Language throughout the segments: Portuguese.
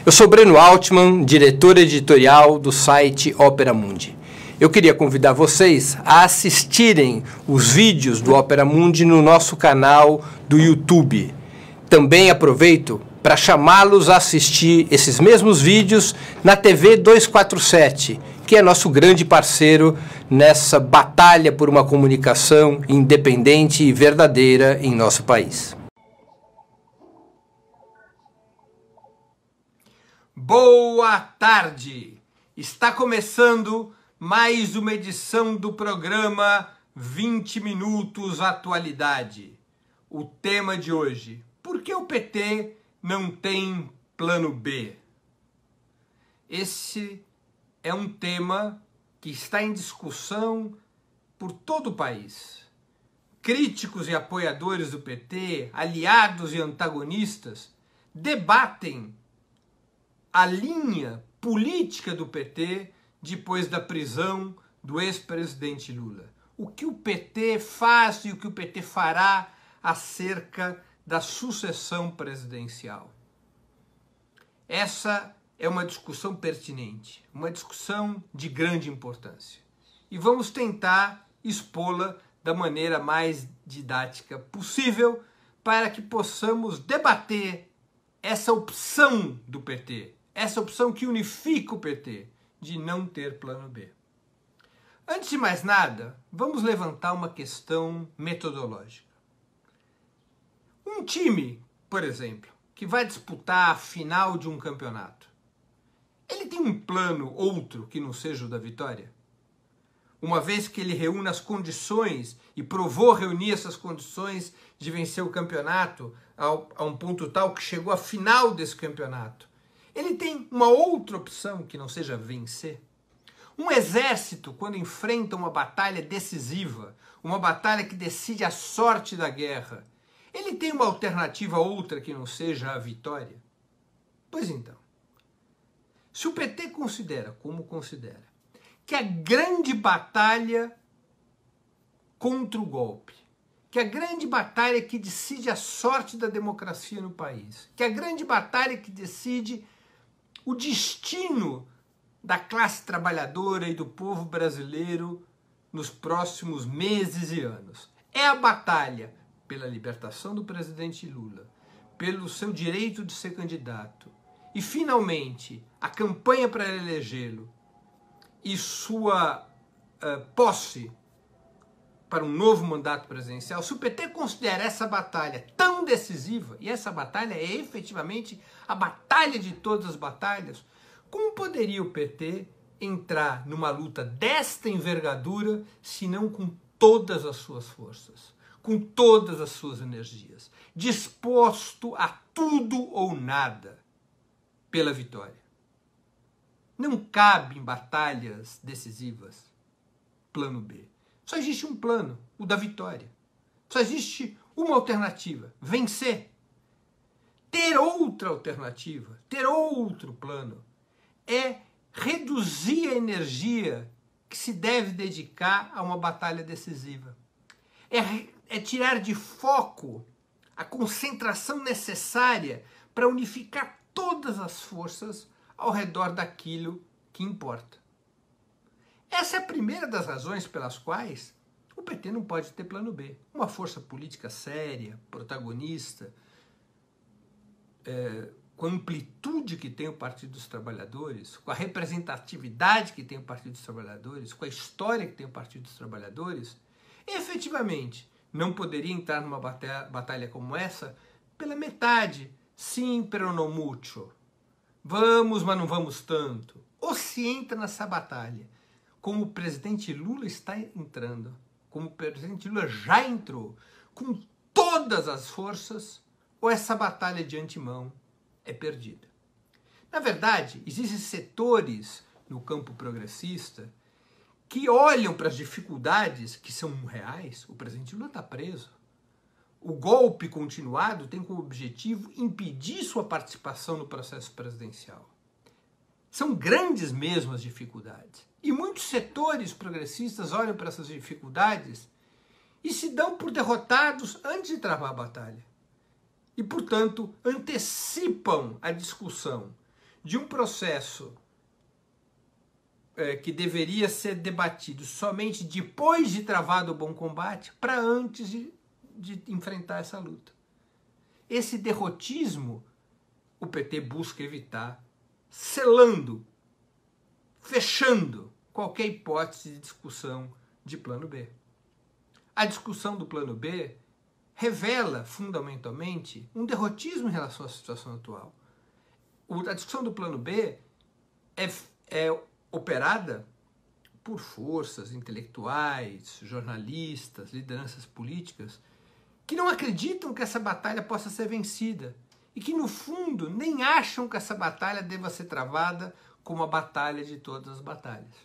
Eu sou Breno Altman, diretor editorial do site Opera Mundi. Eu queria convidar vocês a assistirem os vídeos do Opera Mundi no nosso canal do YouTube. Também aproveito para chamá-los a assistir esses mesmos vídeos na TV 247, que é nosso grande parceiro nessa batalha por uma comunicação independente e verdadeira em nosso país. Boa tarde! Está começando mais uma edição do programa 20 Minutos Atualidade. O tema de hoje: por que o PT não tem plano B? Esse é um tema que está em discussão por todo o país. Críticos e apoiadores do PT, aliados e antagonistas, debatem a linha política do PT depois da prisão do ex-presidente Lula. O que o PT faz e o que o PT fará acerca da sucessão presidencial. Essa é uma discussão pertinente, uma discussão de grande importância. E vamos tentar expô-la da maneira mais didática possível para que possamos debater essa opção do PT, essa opção que unifica o PT de não ter plano B. Antes de mais nada, vamos levantar uma questão metodológica. Um time, por exemplo, que vai disputar a final de um campeonato, ele tem um plano outro que não seja o da vitória? Uma vez que ele reúne as condições e provou reunir essas condições de vencer o campeonato a um ponto tal que chegou à final desse campeonato, ele tem uma outra opção que não seja vencer? Um exército, quando enfrenta uma batalha decisiva, uma batalha que decide a sorte da guerra, ele tem uma alternativa outra que não seja a vitória? Pois então, se o PT considera, como considera, que a grande batalha contra o golpe, que a grande batalha que decide a sorte da democracia no país, que a grande batalha que decide o destino da classe trabalhadora e do povo brasileiro nos próximos meses e anos é a batalha pela libertação do presidente Lula, pelo seu direito de ser candidato e, finalmente, a campanha para elegê-lo e sua posse para um novo mandato presidencial. Se o PT considera essa batalha tão decisiva, e essa batalha é efetivamente a batalha de todas as batalhas, como poderia o PT entrar numa luta desta envergadura, se não com todas as suas forças, com todas as suas energias, disposto a tudo ou nada pela vitória? Não cabe em batalhas decisivas plano B. Só existe um plano, o da vitória. Só existe uma alternativa: vencer. Ter outra alternativa, ter outro plano, é reduzir a energia que se deve dedicar a uma batalha decisiva. É tirar de foco a concentração necessária para unificar todas as forças ao redor daquilo que importa. Essa é a primeira das razões pelas quais o PT não pode ter plano B. Uma força política séria, protagonista, com a amplitude que tem o Partido dos Trabalhadores, com a representatividade que tem o Partido dos Trabalhadores, com a história que tem o Partido dos Trabalhadores, efetivamente não poderia entrar numa batalha como essa pela metade. Sim, pero no mucho. Vamos, mas não vamos tanto. Ou se entra nessa batalha como o presidente Lula está entrando, como o presidente Lula já entrou, com todas as forças, ou essa batalha de antemão é perdida. Na verdade, existem setores no campo progressista que olham para as dificuldades que são reais. O presidente Lula está preso. O golpe continuado tem como objetivo impedir sua participação no processo presidencial. São grandes mesmo as dificuldades. E muitos setores progressistas olham para essas dificuldades e se dão por derrotados antes de travar a batalha. E, portanto, antecipam a discussão de um processo que deveria ser debatido somente depois de travado o bom combate, para antes de enfrentar essa luta. Esse derrotismo o PT busca evitar, selando, fechando qualquer hipótese de discussão de plano B. A discussão do plano B revela, fundamentalmente, um derrotismo em relação à situação atual. A discussão do plano B é operada por forças intelectuais, jornalistas, lideranças políticas, que não acreditam que essa batalha possa ser vencida e que, no fundo, nem acham que essa batalha deva ser travada como a batalha de todas as batalhas.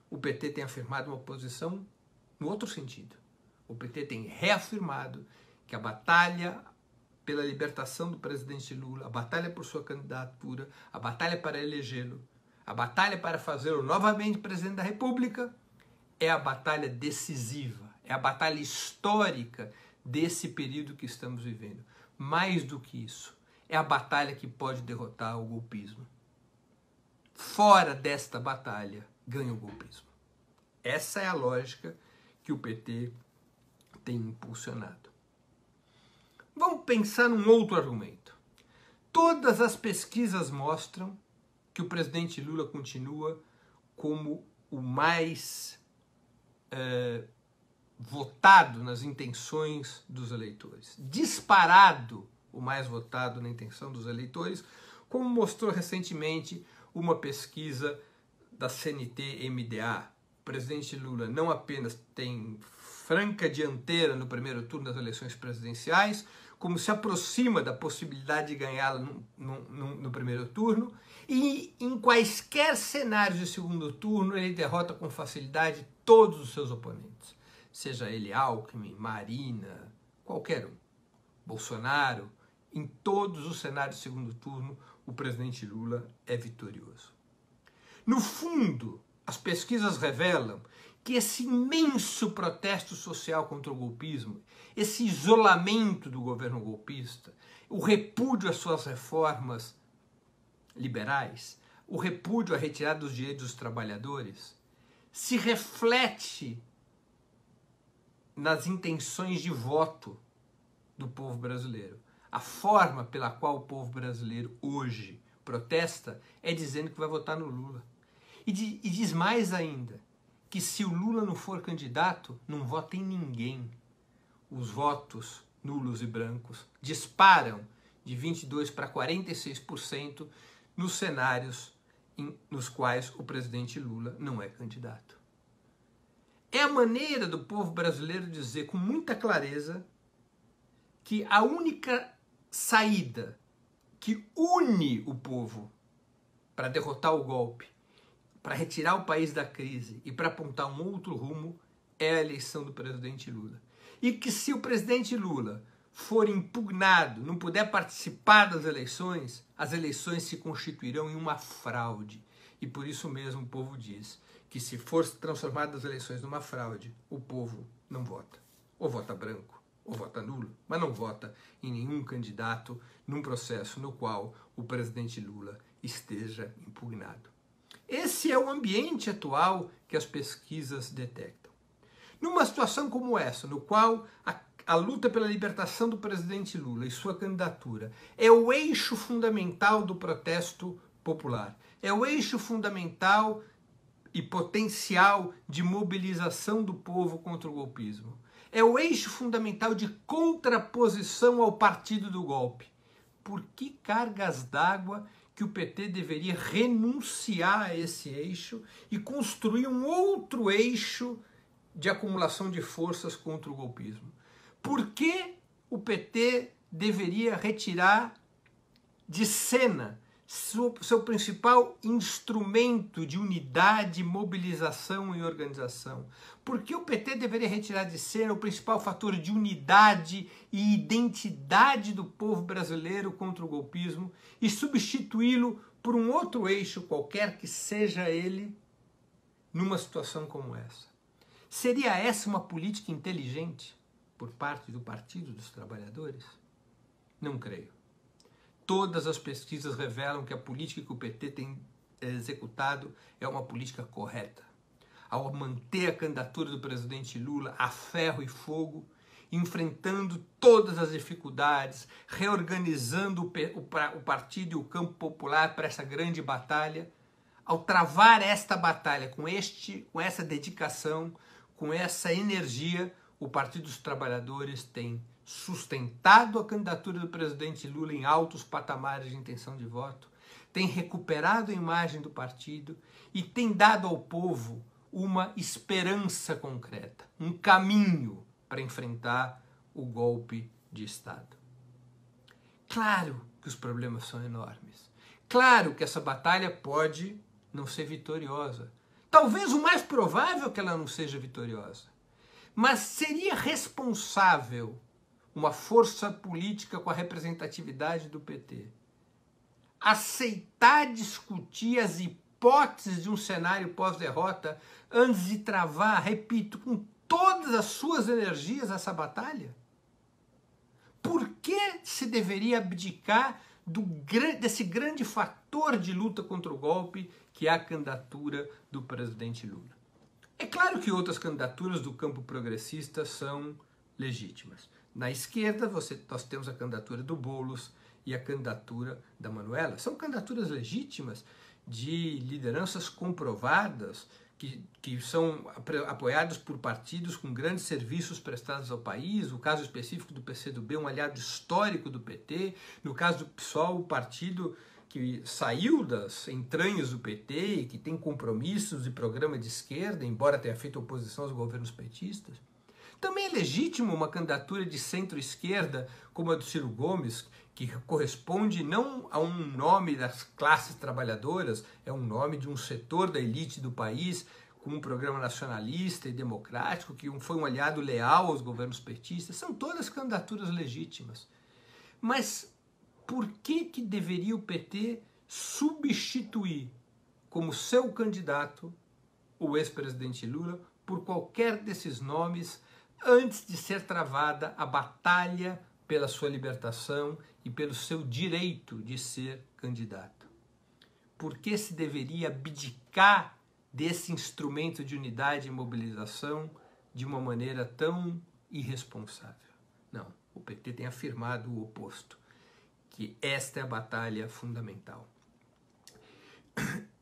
O PT tem afirmado uma posição no outro sentido. O PT tem reafirmado que a batalha pela libertação do presidente Lula, a batalha por sua candidatura, a batalha para elegê-lo, a batalha para fazê-lo novamente presidente da República, é a batalha decisiva, é a batalha histórica desse período que estamos vivendo. Mais do que isso, é a batalha que pode derrotar o golpismo. Fora desta batalha, ganha o golpismo. Essa é a lógica que o PT tem impulsionado. Vamos pensar num outro argumento. Todas as pesquisas mostram que o presidente Lula continua como o mais votado nas intenções dos eleitores. Disparado o mais votado na intenção dos eleitores, como mostrou recentemente uma pesquisa da CNT-MDA. O presidente Lula não apenas tem franca dianteira no primeiro turno das eleições presidenciais, como se aproxima da possibilidade de ganhá-la no primeiro turno, e em quaisquer cenários de segundo turno ele derrota com facilidade todos os seus oponentes, seja ele Alckmin, Marina, qualquer um, Bolsonaro. Em todos os cenários de segundo turno o presidente Lula é vitorioso. No fundo, as pesquisas revelam que esse imenso protesto social contra o golpismo, esse isolamento do governo golpista, o repúdio às suas reformas liberais, o repúdio à retirada dos direitos dos trabalhadores, se reflete nas intenções de voto do povo brasileiro. A forma pela qual o povo brasileiro hoje protesta é dizendo que vai votar no Lula. E diz mais ainda, que se o Lula não for candidato, não vota em ninguém. Os votos nulos e brancos disparam de 22% para 46% nos cenários nos quais o presidente Lula não é candidato. É a maneira do povo brasileiro dizer com muita clareza que a única saída que une o povo para derrotar o golpe, para retirar o país da crise e para apontar um outro rumo é a eleição do presidente Lula. E que se o presidente Lula for impugnado, não puder participar das eleições, as eleições se constituirão em uma fraude. E por isso mesmo o povo diz que se for transformado as eleições numa fraude, o povo não vota. Ou vota branco, ou vota nulo, mas não vota em nenhum candidato num processo no qual o presidente Lula esteja impugnado. Esse é o ambiente atual que as pesquisas detectam. Numa situação como essa, no qual a luta pela libertação do presidente Lula e sua candidatura é o eixo fundamental do protesto popular, é o eixo fundamental e potencial de mobilização do povo contra o golpismo, é o eixo fundamental de contraposição ao partido do golpe. Por que cargas d'água que o PT deveria renunciar a esse eixo e construir um outro eixo de acumulação de forças contra o golpismo? Por que o PT deveria retirar de cena seu principal instrumento de unidade, mobilização e organização? Por que o PT deveria retirar de cena o principal fator de unidade e identidade do povo brasileiro contra o golpismo e substituí-lo por um outro eixo qualquer que seja ele numa situação como essa? Seria essa uma política inteligente por parte do Partido dos Trabalhadores? Não creio. todas as pesquisas revelam que a política que o PT tem executado é uma política correta. Ao manter a candidatura do presidente Lula a ferro e fogo, enfrentando todas as dificuldades, reorganizando o partido e o campo popular para essa grande batalha, ao travar esta batalha com essa dedicação, com essa energia, o Partido dos Trabalhadores tem sustentado a candidatura do presidente Lula em altos patamares de intenção de voto, tem recuperado a imagem do partido e tem dado ao povo uma esperança concreta, um caminho para enfrentar o golpe de Estado. Claro que os problemas são enormes. Claro que essa batalha pode não ser vitoriosa. Talvez o mais provável é que ela não seja vitoriosa. Mas seria responsável uma força política com a representatividade do PT aceitar discutir as hipóteses de um cenário pós-derrota antes de travar, repito, com todas as suas energias essa batalha? Por que se deveria abdicar desse grande fator de luta contra o golpe que é a candidatura do presidente Lula? É claro que outras candidaturas do campo progressista são legítimas. Na esquerda, nós temos a candidatura do Boulos e a candidatura da Manuela. São candidaturas legítimas de lideranças comprovadas, que são apoiados por partidos com grandes serviços prestados ao país. O caso específico do PCdoB, um aliado histórico do PT. No caso do PSOL, o partido que saiu das entranhas do PT e que tem compromissos e programa de esquerda, embora tenha feito oposição aos governos petistas. Também é legítimo uma candidatura de centro-esquerda como a do Ciro Gomes, que corresponde não a um nome das classes trabalhadoras, é um nome de um setor da elite do país, com um programa nacionalista e democrático, que foi um aliado leal aos governos petistas. São todas candidaturas legítimas. Mas por que deveria o PT substituir como seu candidato o ex-presidente Lula por qualquer desses nomes antes de ser travada a batalha pela sua libertação e pelo seu direito de ser candidato? Por que se deveria abdicar desse instrumento de unidade e mobilização de uma maneira tão irresponsável? Não, o PT tem afirmado o oposto, que esta é a batalha fundamental.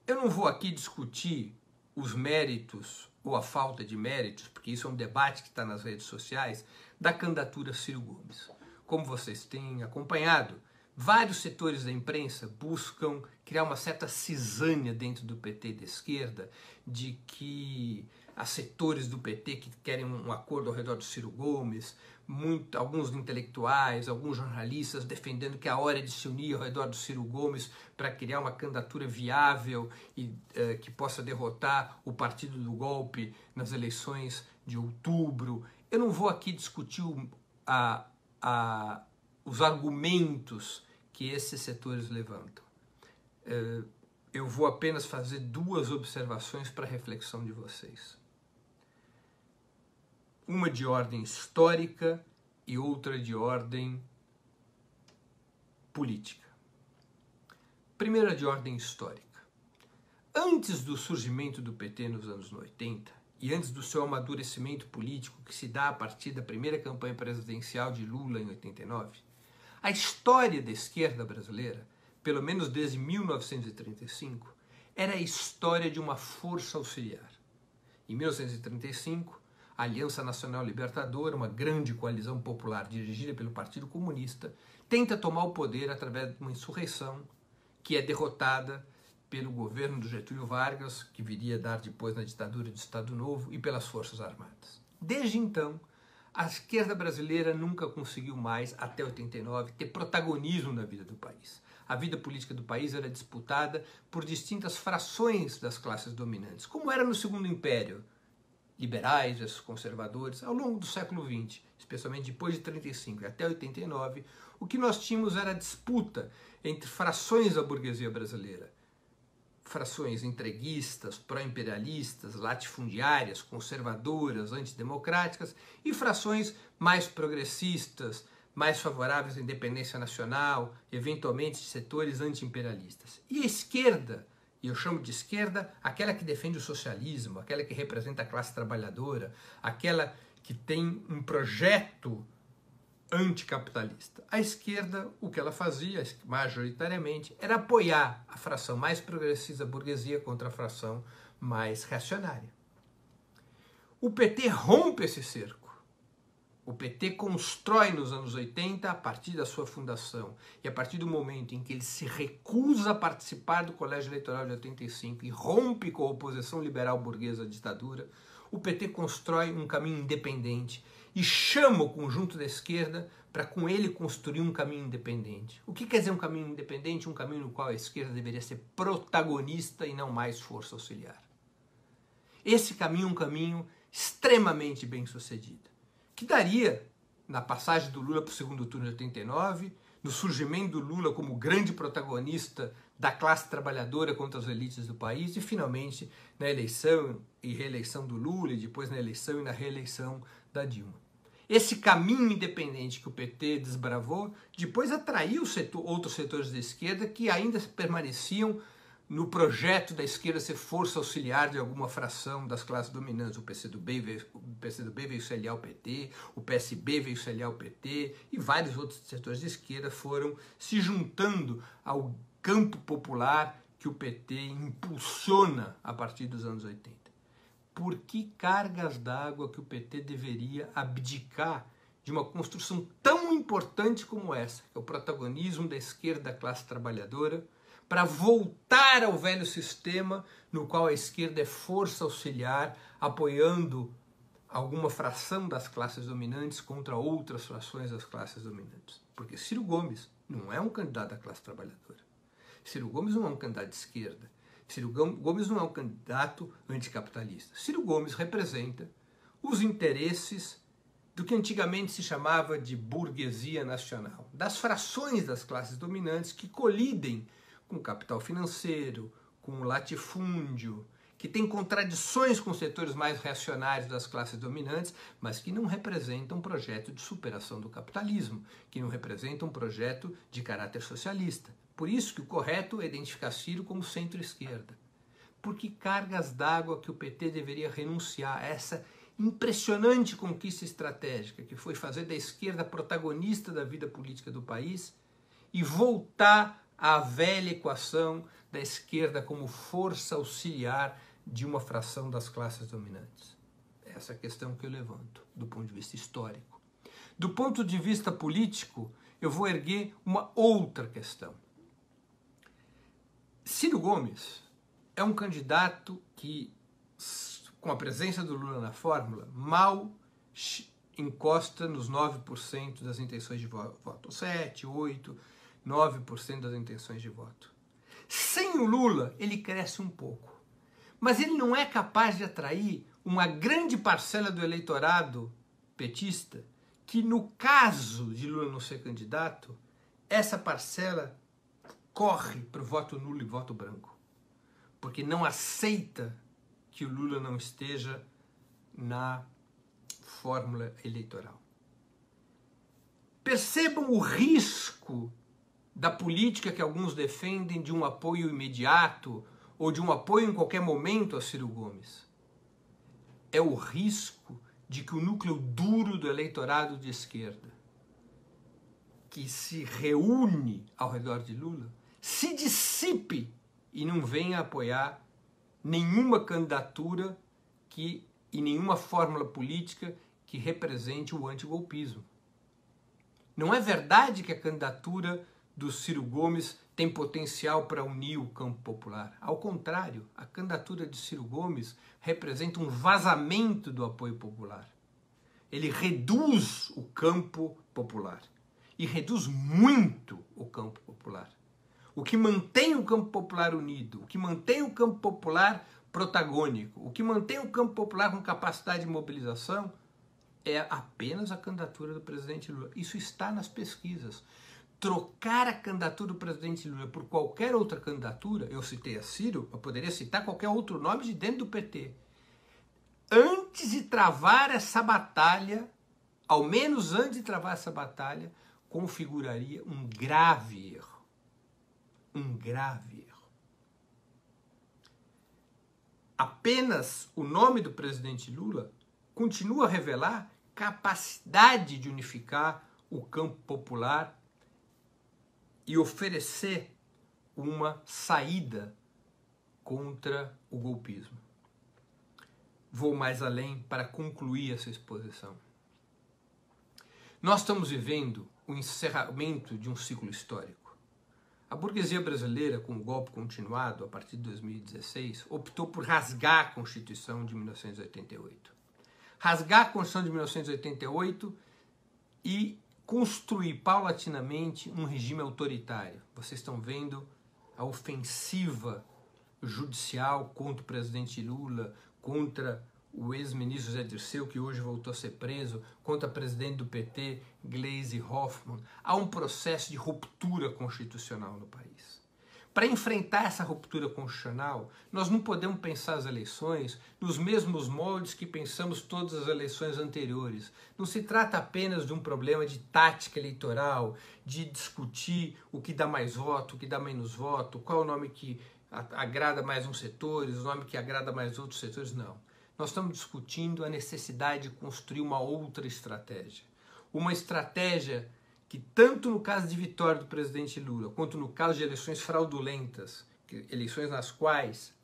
Eu não vou aqui discutir os méritos ou a falta de méritos, porque isso é um debate que está nas redes sociais, da candidatura Ciro Gomes. Como vocês têm acompanhado, vários setores da imprensa buscam criar uma certa cisânia dentro do PT de esquerda, de que há setores do PT que querem um acordo ao redor do Ciro Gomes, alguns intelectuais, alguns jornalistas defendendo que a hora é de se unir ao redor do Ciro Gomes para criar uma candidatura viável e que possa derrotar o partido do golpe nas eleições de outubro. Eu não vou aqui discutir os argumentos que esses setores levantam. Eu vou apenas fazer duas observações para a reflexão de vocês. Uma de ordem histórica e outra de ordem política. Primeira de ordem histórica. Antes do surgimento do PT nos anos 80 e antes do seu amadurecimento político que se dá a partir da primeira campanha presidencial de Lula em 89, a história da esquerda brasileira, pelo menos desde 1935, era a história de uma força auxiliar. Em 1935, a Aliança Nacional Libertadora, uma grande coalizão popular dirigida pelo Partido Comunista, tenta tomar o poder através de uma insurreição que é derrotada pelo governo do Getúlio Vargas, que viria a dar depois na ditadura do Estado Novo, e pelas Forças Armadas. Desde então, a esquerda brasileira nunca conseguiu mais, até 89, ter protagonismo na vida do país. A vida política do país era disputada por distintas frações das classes dominantes, como era no Segundo Império, liberais versus conservadores. Ao longo do século XX, especialmente depois de 35 e até 89, o que nós tínhamos era a disputa entre frações da burguesia brasileira. Frações entreguistas, pró-imperialistas, latifundiárias, conservadoras, antidemocráticas, e frações mais progressistas, mais favoráveis à independência nacional, eventualmente de setores anti-imperialistas. E a esquerda, e eu chamo de esquerda aquela que defende o socialismo, aquela que representa a classe trabalhadora, aquela que tem um projeto anticapitalista. A esquerda, o que ela fazia, majoritariamente, era apoiar a fração mais progressista da burguesia contra a fração mais reacionária. O PT rompe esse cerco. O PT constrói nos anos 80, a partir da sua fundação, e a partir do momento em que ele se recusa a participar do Colégio Eleitoral de 85 e rompe com a oposição liberal burguesa à ditadura, o PT constrói um caminho independente e chama o conjunto da esquerda para com ele construir um caminho independente. O que quer dizer um caminho independente? Um caminho no qual a esquerda deveria ser protagonista e não mais força auxiliar. Esse caminho é um caminho extremamente bem sucedido, que daria, na passagem do Lula para o segundo turno de 89, no surgimento do Lula como grande protagonista da classe trabalhadora contra as elites do país e, finalmente, na eleição e reeleição do Lula, e depois na eleição e na reeleição da Dilma. Esse caminho independente que o PT desbravou, depois atraiu outros setores da esquerda que ainda permaneciam no projeto da esquerda ser força auxiliar de alguma fração das classes dominantes. O PCdoB veio se aliar ao PT, o PSB veio se aliar ao PT, e vários outros setores de esquerda foram se juntando ao campo popular que o PT impulsiona a partir dos anos 80. Por que cargas d'água que o PT deveria abdicar de uma construção tão importante como essa, que é o protagonismo da esquerda da classe trabalhadora, para voltar ao velho sistema no qual a esquerda é força auxiliar, apoiando alguma fração das classes dominantes contra outras frações das classes dominantes? Porque Ciro Gomes não é um candidato da classe trabalhadora. Ciro Gomes não é um candidato de esquerda. Ciro Gomes não é um candidato anticapitalista. Ciro Gomes representa os interesses do que antigamente se chamava de burguesia nacional, das frações das classes dominantes que colidem com o capital financeiro, com o latifúndio, que tem contradições com os setores mais reacionários das classes dominantes, mas que não representam um projeto de superação do capitalismo, que não representam um projeto de caráter socialista. Por isso que o correto é identificar Ciro como centro-esquerda. Por que cargas d'água que o PT deveria renunciar a essa impressionante conquista estratégica, que foi fazer da esquerda protagonista da vida política do país e voltar à velha equação da esquerda como força auxiliar de uma fração das classes dominantes? Essa é a questão que eu levanto, do ponto de vista histórico. Do ponto de vista político, eu vou erguer uma outra questão. Ciro Gomes é um candidato que, com a presença do Lula na fórmula, mal encosta nos 9% das intenções de voto. 7, 8, 9% das intenções de voto. Sem o Lula, ele cresce um pouco. Mas ele não é capaz de atrair uma grande parcela do eleitorado petista que, no caso de Lula não ser candidato, essa parcela corre para o voto nulo e voto branco, porque não aceita que o Lula não esteja na fórmula eleitoral. Percebam o risco da política que alguns defendem de um apoio imediato ou de um apoio em qualquer momento a Ciro Gomes. É o risco de que o núcleo duro do eleitorado de esquerda, que se reúne ao redor de Lula, se dissipe e não venha apoiar nenhuma candidatura e nenhuma fórmula política que represente o antigolpismo. Não é verdade que a candidatura do Ciro Gomes tem potencial para unir o campo popular. Ao contrário, a candidatura de Ciro Gomes representa um vazamento do apoio popular. Ele reduz o campo popular. E reduz muito o campo popular. O que mantém o campo popular unido, o que mantém o campo popular protagônico, o que mantém o campo popular com capacidade de mobilização é apenas a candidatura do presidente Lula. Isso está nas pesquisas. Trocar a candidatura do presidente Lula por qualquer outra candidatura, eu citei a Ciro, eu poderia citar qualquer outro nome de dentro do PT. Antes de travar essa batalha, ao menos antes de travar essa batalha, configuraria um grave erro. Um grave erro. Apenas o nome do presidente Lula continua a revelar capacidade de unificar o campo popular e oferecer uma saída contra o golpismo. Vou mais além para concluir essa exposição. Nós estamos vivendo o encerramento de um ciclo histórico. A burguesia brasileira, com o golpe continuado a partir de 2016, optou por rasgar a Constituição de 1988. Rasgar a Constituição de 1988 e construir paulatinamente um regime autoritário. Vocês estão vendo a ofensiva judicial contra o presidente Lula, contra o ex-ministro Zé Dirceu, que hoje voltou a ser preso, contra a presidente do PT, Gleisi Hoffmann. Há um processo de ruptura constitucional no país. Para enfrentar essa ruptura constitucional, nós não podemos pensar as eleições nos mesmos moldes que pensamos todas as eleições anteriores. Não se trata apenas de um problema de tática eleitoral, de discutir o que dá mais voto, o que dá menos voto, qual é o nome que agrada mais uns setores, o nome que agrada mais outros setores, não. Nós estamos discutindo a necessidade de construir uma outra estratégia. Uma estratégia que, tanto no caso de vitória do presidente Lula, quanto no caso de eleições fraudulentas, eleições nas quais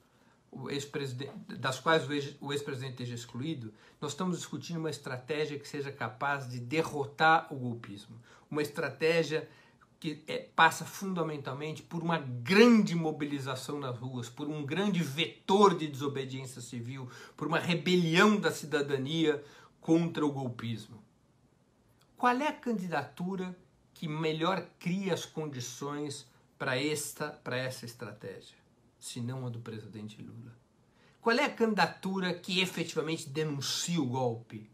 o ex-presidente esteja excluído, nós estamos discutindo uma estratégia que seja capaz de derrotar o golpismo. Uma estratégia que passa fundamentalmente por uma grande mobilização nas ruas, por um grande vetor de desobediência civil, por uma rebelião da cidadania contra o golpismo. Qual é a candidatura que melhor cria as condições para essa estratégia, se não a do presidente Lula? Qual é a candidatura que efetivamente denuncia o golpe,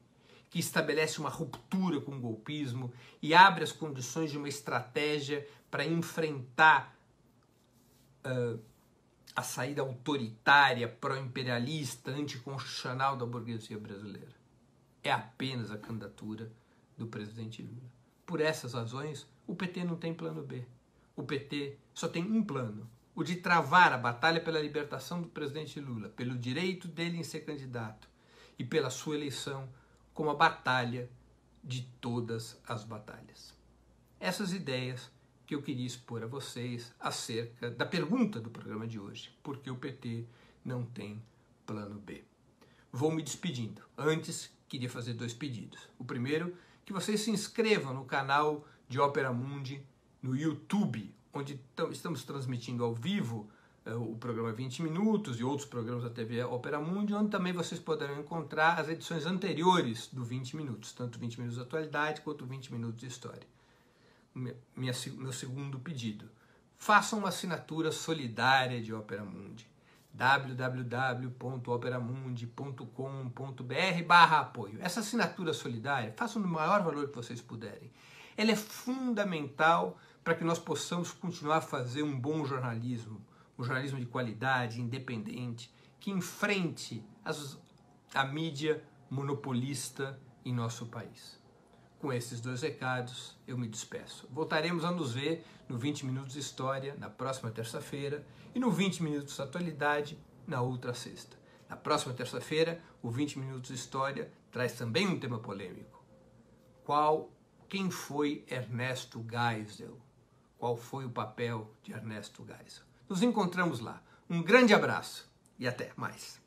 que estabelece uma ruptura com o golpismo e abre as condições de uma estratégia para enfrentar a saída autoritária, pró-imperialista, anticonstitucional da burguesia brasileira? É apenas a candidatura do presidente Lula. Por essas razões, o PT não tem plano B. O PT só tem um plano, o de travar a batalha pela libertação do presidente Lula, pelo direito dele em ser candidato e pela sua eleição como a batalha de todas as batalhas. Essas ideias que eu queria expor a vocês acerca da pergunta do programa de hoje, por que o PT não tem plano B. Vou me despedindo. Antes, queria fazer 2 pedidos. O primeiro, que vocês se inscrevam no canal de Ópera Mundi no YouTube, onde estamos transmitindo ao vivo o programa 20 Minutos e outros programas da TV Ópera Mundi, onde também vocês poderão encontrar as edições anteriores do 20 Minutos, tanto 20 Minutos de Atualidade quanto 20 Minutos de História. Meu segundo pedido, façam uma assinatura solidária de Ópera Mundi, www.operamundi.com.br/apoio. Essa assinatura solidária, façam no maior valor que vocês puderem. Ela é fundamental para que nós possamos continuar a fazer um bom jornalismo, um jornalismo de qualidade, independente, que enfrente a mídia monopolista em nosso país. Com esses 2 recados, eu me despeço. Voltaremos a nos ver no 20 Minutos de História, na próxima terça-feira, e no 20 Minutos de Atualidade, na outra sexta. Na próxima terça-feira, o 20 Minutos de História traz também um tema polêmico. Quem foi Ernesto Geisel? Qual foi o papel de Ernesto Geisel? Nos encontramos lá. Um grande abraço e até mais.